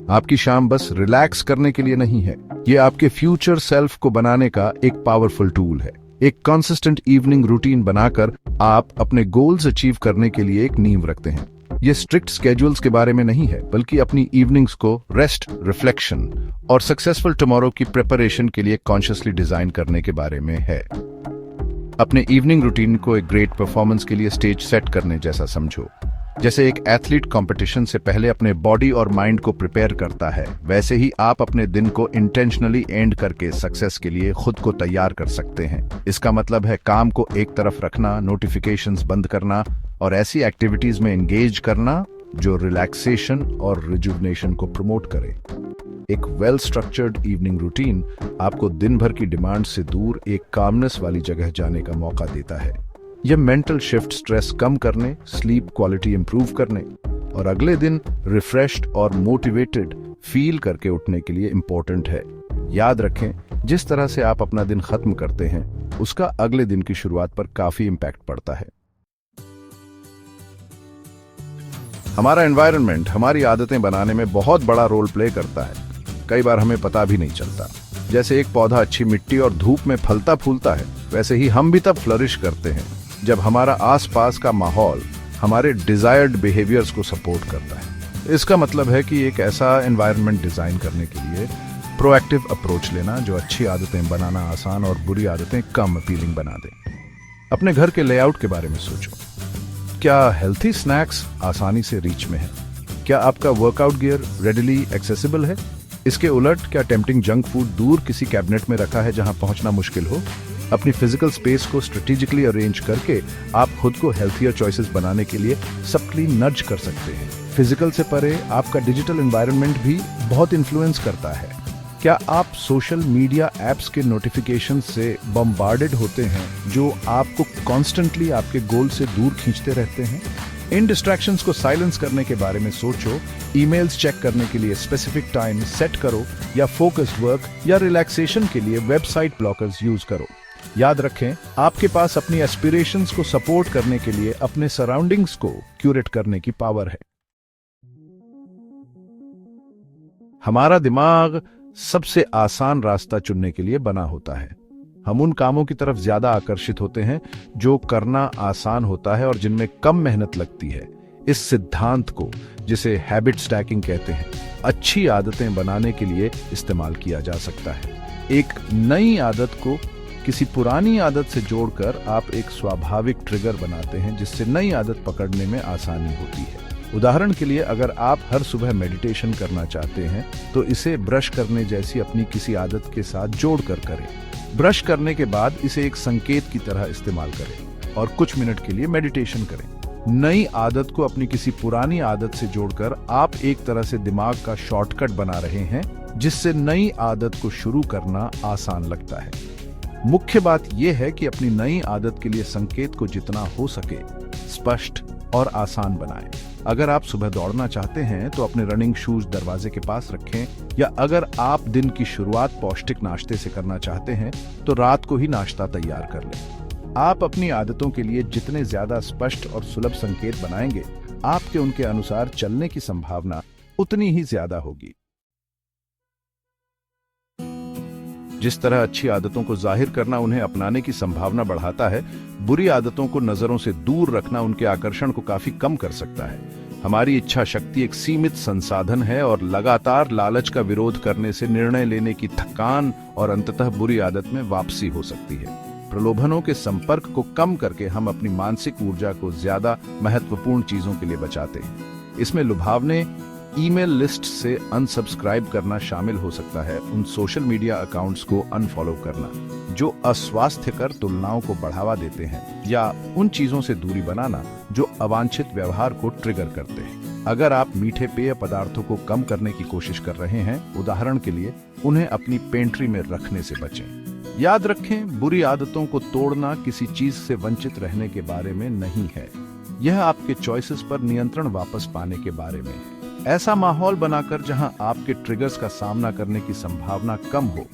आपकी शाम बस रिलैक्स करने के लिए नहीं है, ये आपके फ्यूचर सेल्फ को बनाने का एक पावरफुल टूल है। एक कंसिस्टेंट इवनिंग रूटीन बनाकर आप अपने गोल्स अचीव करने के लिए एक नींव रखते हैं। ये स्ट्रिक्ट स्केड्यूल्स के बारे में नहीं है, बल्कि अपनी इवनिंग्स को रेस्ट, रिफ्लेक्शन और सक्सेसफुल टुमारो की प्रिपरेशन के लिए कॉन्शियसली डिजाइन करने के बारे में है। अपने इवनिंग रूटीन को एक ग्रेट परफॉर्मेंस के लिए स्टेज सेट करने जैसा समझो। जैसे एक एथलीट कंपटीशन से पहले अपने बॉडी और माइंड को प्रिपेयर करता है, वैसे ही आप अपने दिन को इंटेंशनली एंड करके सक्सेस के लिए खुद को तैयार कर सकते हैं। इसका मतलब है काम को एक तरफ रखना, नोटिफिकेशंस बंद करना और ऐसी एक्टिविटीज में एंगेज करना जो रिलैक्सेशन और रिजुवनेशन को प्रमोट करे। एक वेल स्ट्रक्चर्ड इवनिंग रूटीन आपको दिन भर की डिमांड से दूर एक कामनेस वाली जगह जाने का मौका देता है। यह मेंटल शिफ्ट स्ट्रेस कम करने, स्लीप क्वालिटी इंप्रूव करने और अगले दिन रिफ्रेश्ड और मोटिवेटेड फील करके उठने के लिए इंपॉर्टेंट है। याद रखें, जिस तरह से आप अपना दिन खत्म करते हैं, उसका अगले दिन की शुरुआत पर काफी इंपैक्ट पड़ता है। हमारा एनवायरनमेंट हमारी आदतें बनाने में बहुत बड़ा रोल प्ले करता है। कई बार हमें पता भी नहीं चलता। जैसे एक पौधा अच्छी मिट्टी और धूप में फलता फूलता है, वैसे ही हम भी तब फ्लरिश करते हैं जब हमारा आसपास का माहौल हमारे डिजायर्ड बिहेवियर्स को सपोर्ट करता है। इसका मतलब है कि एक ऐसा एनवायरनमेंट डिजाइन करने के लिए प्रोएक्टिव अप्रोच लेना जो अच्छी आदतें बनाना आसान और बुरी आदतें कम अपीलिंग बना दे। अपने घर के लेआउट के बारे में सोचो। क्या हेल्थी स्नैक्स आसानी से रीच में है? क्या आपका वर्कआउट गियर रेडिली एक्सेसिबल है? इसके उलट, क्या टेम्पटिंग जंक फूड दूर किसी कैबिनेट में रखा है जहां पहुंचना मुश्किल हो? अपनी फिजिकल स्पेस को स्ट्रेटेजिकली अरेंज करके आप खुद को हेल्थियर चॉइसेस बनाने के लिए सबटली नड्ज कर सकते हैं। फिजिकल से परे आपका डिजिटल एनवायरनमेंट भी बहुत इन्फ्लुएंस करता है। क्या आप सोशल मीडिया एप्स के नोटिफिकेशन से बम्बार्डेड होते हैं जो आपको कॉन्स्टेंटली आपके गोल से दूर खींचते रहते हैं? इन डिस्ट्रैक्शंस को साइलेंस करने के बारे में सोचो। ईमेल्स चेक करने के लिए स्पेसिफिक टाइम सेट करो या फोकस्ड वर्क या रिलैक्सेशन के लिए वेबसाइट ब्लॉकर्स यूज करो। याद रखें, आपके पास अपनी एस्पिरेशंस को सपोर्ट करने के लिए अपने सराउंडिंग्स को क्यूरेट करने की पावर है। हमारा दिमाग सबसे आसान रास्ता चुनने के लिए बना होता है। हम उन कामों की तरफ ज्यादा आकर्षित होते हैं जो करना आसान होता है और जिनमें कम मेहनत लगती है। इस सिद्धांत को, जिसे हैबिट स्टैकिंग कहते हैं, अच्छी आदतें बनाने के लिए इस्तेमाल किया जा सकता है। एक नई आदत को किसी पुरानी आदत से जोड़कर आप एक स्वाभाविक ट्रिगर बनाते हैं जिससे नई आदत पकड़ने में आसानी होती है। उदाहरण के लिए, अगर आप हर सुबह मेडिटेशन करना चाहते हैं तो इसे ब्रश करने जैसी अपनी किसी आदत के साथ जोड़कर करें। ब्रश करने के बाद इसे एक संकेत की तरह इस्तेमाल करें और कुछ मिनट के लिए मेडिटेशन करें। नई आदत को अपनी किसी पुरानी आदत से जोड़कर आप एक तरह से दिमाग का शॉर्टकट बना रहे हैं जिससे नई आदत को शुरू करना आसान लगता है। मुख्य बात यह है कि अपनी नई आदत के लिए संकेत को जितना हो सके स्पष्ट और आसान बनाएं। अगर आप सुबह दौड़ना चाहते हैं तो अपने रनिंग शूज दरवाजे के पास रखें, या अगर आप दिन की शुरुआत पौष्टिक नाश्ते से करना चाहते हैं तो रात को ही नाश्ता तैयार कर लें। आप अपनी आदतों के लिए जितने ज्यादा स्पष्ट और सुलभ संकेत बनाएंगे, आपके उनके अनुसार चलने की संभावना उतनी ही ज्यादा होगी। जिस तरह अच्छी आदतों को जाहिर करना उन्हें अपनाने की संभावना बढ़ाता है, बुरी आदतों को नजरों से दूर रखना उनके आकर्षण को काफी कम कर सकता है। हमारी इच्छा शक्ति एक सीमित संसाधन है और लगातार लालच का विरोध करने से निर्णय लेने की थकान और अंततः बुरी आदत में वापसी हो सकती है। प्रलोभनों के संपर्क को कम करके हम अपनी मानसिक ऊर्जा को ज्यादा महत्वपूर्ण चीजों के लिए बचाते हैं। इसमें लुभावने ईमेल लिस्ट से अनसब्सक्राइब करना शामिल हो सकता है, उन सोशल मीडिया अकाउंट्स को अनफॉलो करना जो अस्वास्थ्यकर तुलनाओं को बढ़ावा देते हैं, या उन चीजों से दूरी बनाना जो अवांछित व्यवहार को ट्रिगर करते हैं। अगर आप मीठे पेय पदार्थों को कम करने की कोशिश कर रहे हैं, उदाहरण के लिए, उन्हें अपनी पेंट्री में रखने से बचें। याद रखें, बुरी आदतों को तोड़ना किसी चीज से वंचित रहने के बारे में नहीं है, यह आपके चॉइसेस पर नियंत्रण वापस पाने के बारे में है। ऐसा माहौल बनाकर जहां आपके ट्रिगर्स का सामना करने की संभावना कम हो,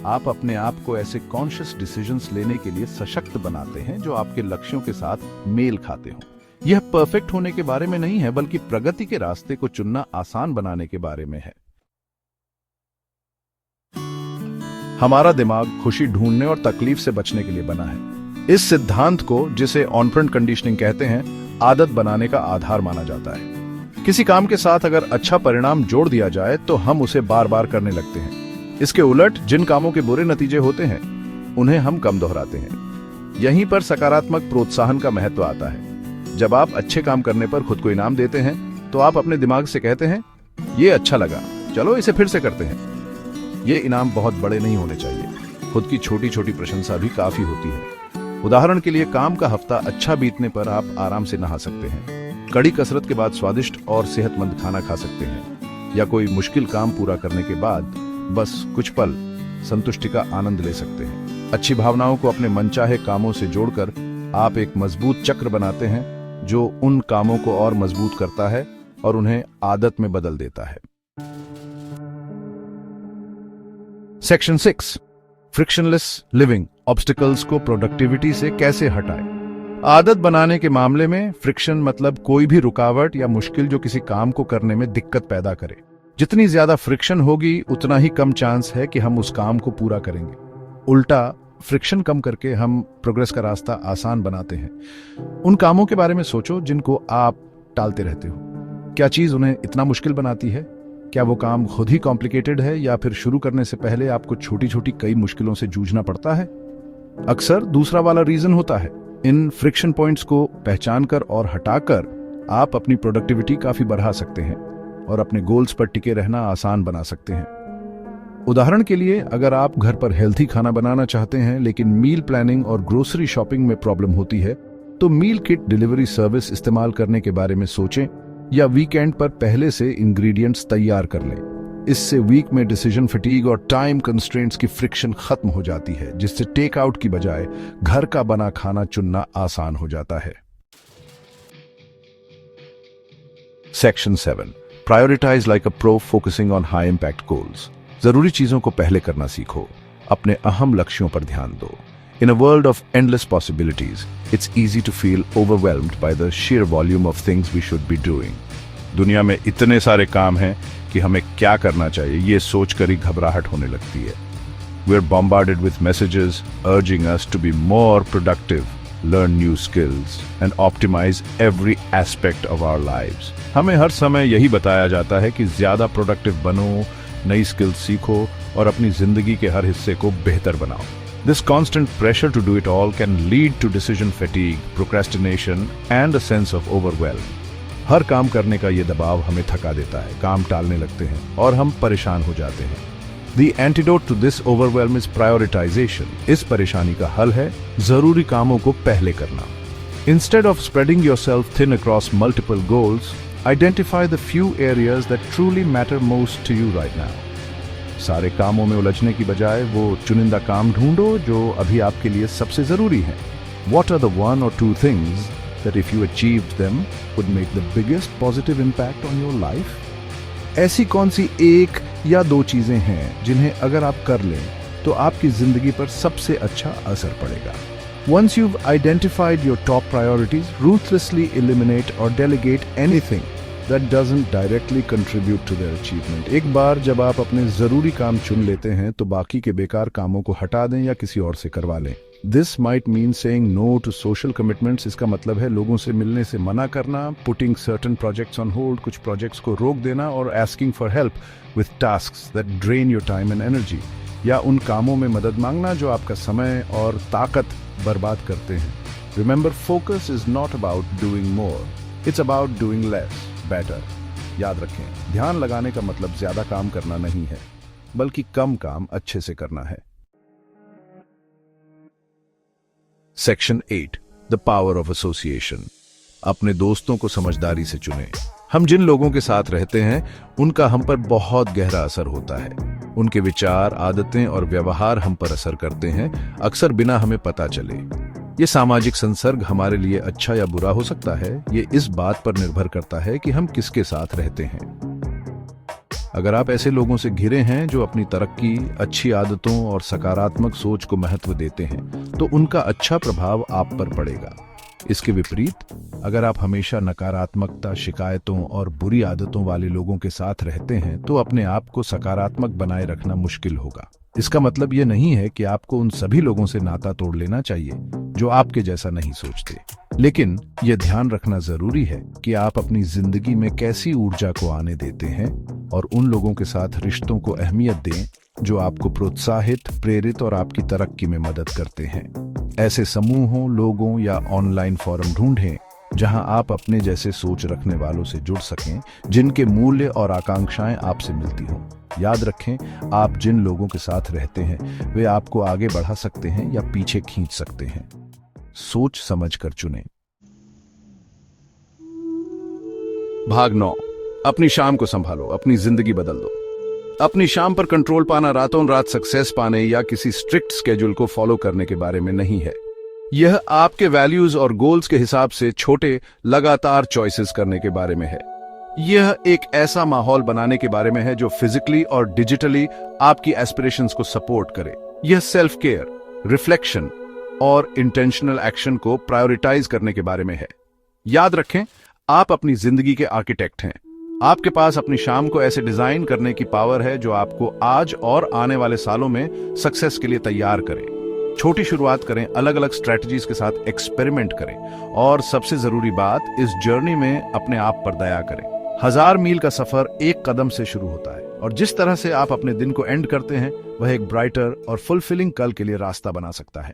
आप अपने आप को ऐसे कॉन्शियस डिसीजंस लेने के लिए सशक्त बनाते हैं जो आपके लक्ष्यों के साथ मेल खाते हों। यह परफेक्ट होने के बारे में नहीं है, बल्कि प्रगति के रास्ते को चुनना आसान बनाने के बारे में है। हमारा दिमाग खुशी ढूंढने और तकलीफ से बचने के लिए बना है। इस सिद्धांत को, जिसे ऑपरेंट कंडीशनिंग कहते हैं, आदत बनाने का आधार माना जाता है। किसी काम के साथ अगर अच्छा परिणाम जोड़ दिया जाए तो हम उसे बार बार करने लगते हैं। इसके उलट जिन कामों के बुरे नतीजे होते हैं उन्हें हम कम दोहराते हैं। यहीं पर सकारात्मक प्रोत्साहन का महत्व आता है। जब आप अच्छे काम करने पर खुद को इनाम देते हैं तो आप अपने दिमाग से कहते हैं, ये अच्छा लगा, चलो इसे फिर से करते हैं। ये इनाम बहुत बड़े नहीं होने चाहिए, खुद की छोटी छोटी प्रशंसा भी काफी होती है। उदाहरण के लिए, काम का हफ्ता अच्छा बीतने पर आप आराम से नहा सकते हैं, कड़ी कसरत के बाद स्वादिष्ट और सेहतमंद खाना खा सकते हैं, या कोई मुश्किल काम पूरा करने के बाद बस कुछ पल संतुष्टि का आनंद ले सकते हैं। अच्छी भावनाओं को अपने मनचाहे कामों से जोड़कर आप एक मजबूत चक्र बनाते हैं जो उन कामों को और मजबूत करता है और उन्हें आदत में बदल देता है। सेक्शन 6, फ्रिक्शनलेस लिविंग, ऑब्स्टिकल्स को प्रोडक्टिविटी से कैसे हटाएं। आदत बनाने के मामले में फ्रिक्शन मतलब कोई भी रुकावट या मुश्किल जो किसी काम को करने में दिक्कत पैदा करे। जितनी ज्यादा फ्रिक्शन होगी उतना ही कम चांस है कि हम उस काम को पूरा करेंगे। उल्टा, फ्रिक्शन कम करके हम प्रोग्रेस का रास्ता आसान बनाते हैं। उन कामों के बारे में सोचो जिनको आप टालते रहते हो। क्या चीज उन्हें इतना मुश्किल बनाती है? क्या वो काम खुद ही कॉम्प्लिकेटेड है या फिर शुरू करने से पहले आपको छोटी छोटी कई मुश्किलों से जूझना पड़ता है? अक्सर दूसरा वाला रीजन होता है। इन फ्रिक्शन पॉइंट्स को पहचानकर और हटाकर आप अपनी प्रोडक्टिविटी काफी बढ़ा सकते हैं और अपने गोल्स पर टिके रहना आसान बना सकते हैं। उदाहरण के लिए, अगर आप घर पर हेल्थी खाना बनाना चाहते हैं लेकिन मील प्लानिंग और ग्रोसरी शॉपिंग में प्रॉब्लम होती है, तो मील किट डिलीवरी सर्विस इस्तेमाल करने के बारे में सोचें या वीकेंड पर पहले से इंग्रेडिएंट्स तैयार कर लें। इससे वीक में डिसीजन फटीग और टाइम कंस्ट्रेंट्स की फ्रिक्शन खत्म हो जाती है, जिससे टेक आउट की बजाय घर का बना खाना चुनना आसान हो जाता है। Section 7, prioritise like a pro, focusing on high impact goals. जरूरी चीजों को पहले करना सीखो, अपने अहम लक्ष्यों पर ध्यान दो। In a world of endless possibilities, it's easy to feel overwhelmed by the sheer volume of things we should be doing. दुनिया में इतने सारे काम हैं कि हमें क्या करना चाहिए ये सोचकर ही घबराहट होने लगती है। We're bombarded with messages urging us to be more productive, learn new skills, and optimize every aspect of our lives. हमें हर समय यही बताया जाता है कि ज्यादा प्रोडक्टिव बनो, नई स्किल्स सीखो और अपनी जिंदगी के हर हिस्से को बेहतर बनाओ। This constant pressure to do it all can lead to decision fatigue, procrastination, and a sense of overwhelm. हर काम करने का ये दबाव हमें थका देता है, काम टालने लगते हैं और हम परेशान हो जाते हैं। The antidote to this overwhelm is prioritization. इस परेशानी का हल है जरूरी कामों को पहले करना। Instead of spreading yourself thin across multiple goals, identify the few areas that truly matter most to you right now. सारे कामों में उलझने की बजाय वो चुनिंदा काम ढूंढो जो अभी आपके लिए सबसे जरूरी हैं। What are the one or two things that if you achieved them would make the biggest positive impact on your life? ऐसी कौन सी एक या दो चीजें हैं जिन्हें अगर आप कर लें तो आपकी जिंदगी पर सबसे अच्छा असर पड़ेगा? Once you've identified your top priorities, ruthlessly eliminate or delegate anything that doesn't directly contribute to their achievement. एक बार जब आप अपने जरूरी काम चुन लेते हैं तो बाकी के बेकार कामों को हटा दें या किसी और से करवा लें। This might mean saying no to social commitments. इसका मतलब है लोगों से मिलने से मना करना, putting certain projects on hold, कुछ projects को रोक देना, और asking for help with tasks that drain your time and energy. या उन कामों में मदद मांगना जो आपका समय और ताकत बर्बाद करते हैं। Remember, focus is not about doing more. It's about doing less, better. याद रखें, ध्यान लगाने का मतलब ज्यादा काम करना नहीं है, बल्कि कम काम अच्छे से करना है। Section 8, the power of association. अपने दोस्तों को समझदारी से चुनें। हम जिन लोगों के साथ रहते हैं उनका हम पर बहुत गहरा असर होता है। उनके विचार, आदतें और व्यवहार हम पर असर करते हैं, अक्सर बिना हमें पता चले। ये सामाजिक संसर्ग हमारे लिए अच्छा या बुरा हो सकता है। ये इस बात पर निर्भर करता है कि हम किसके साथ रहते हैं। अगर आप ऐसे लोगों से घिरे हैं जो अपनी तरक्की, अच्छी आदतों और सकारात्मक सोच को महत्व देते हैं, तो उनका अच्छा प्रभाव आप पर पड़ेगा। इसके विपरीत, अगर आप हमेशा नकारात्मकता, शिकायतों और बुरी आदतों वाले लोगों के साथ रहते हैं तो अपने आप को सकारात्मक बनाए रखना मुश्किल होगा। इसका मतलब यह नहीं है कि आपको उन सभी लोगों से नाता तोड़ लेना चाहिए जो आपके जैसा नहीं सोचते, लेकिन यह ध्यान रखना जरूरी है कि आप अपनी जिंदगी में कैसी ऊर्जा को आने देते हैं और उन लोगों के साथ रिश्तों को अहमियत दें जो आपको प्रोत्साहित, प्रेरित और आपकी तरक्की में मदद करते हैं। ऐसे समूहों, लोगों या ऑनलाइन फोरम ढूंढें जहां आप अपने जैसे सोच रखने वालों से जुड़ सकें, जिनके मूल्य और आकांक्षाएं आपसे मिलती हों। याद रखें, आप जिन लोगों के साथ रहते हैं वे आपको आगे बढ़ा सकते हैं या पीछे खींच सकते हैं। सोच समझकर चुनें। भाग 9, अपनी शाम को संभालो, अपनी जिंदगी बदल दो। अपनी शाम पर कंट्रोल पाना रातों रात सक्सेस पाने या किसी स्ट्रिक्ट स्केड्यूल को फॉलो करने के बारे में नहीं है। यह आपके वैल्यूज और गोल्स के हिसाब से छोटे, लगातार चॉइसेस करने के बारे में है। यह एक ऐसा माहौल बनाने के बारे में है जो फिजिकली और डिजिटली आपकी एस्पिरेशंस को सपोर्ट करे। यह सेल्फ केयर, रिफ्लेक्शन और इंटेंशनल एक्शन को प्रायोरिटाइज करने के बारे में है। याद रखें, आप अपनी जिंदगी के आर्किटेक्ट हैं। आपके पास अपनी शाम को ऐसे डिजाइन करने की पावर है जो आपको आज और आने वाले सालों में सक्सेस के लिए तैयार करे। छोटी शुरुआत करें, अलग अलग स्ट्रेटजीज के साथ एक्सपेरिमेंट करें और सबसे जरूरी बात, इस जर्नी में अपने आप पर दया करें। 1000 मील का सफर एक कदम से शुरू होता है और जिस तरह से आप अपने दिन को एंड करते हैं वह एक ब्राइटर और फुलफिलिंग कल के लिए रास्ता बना सकता है।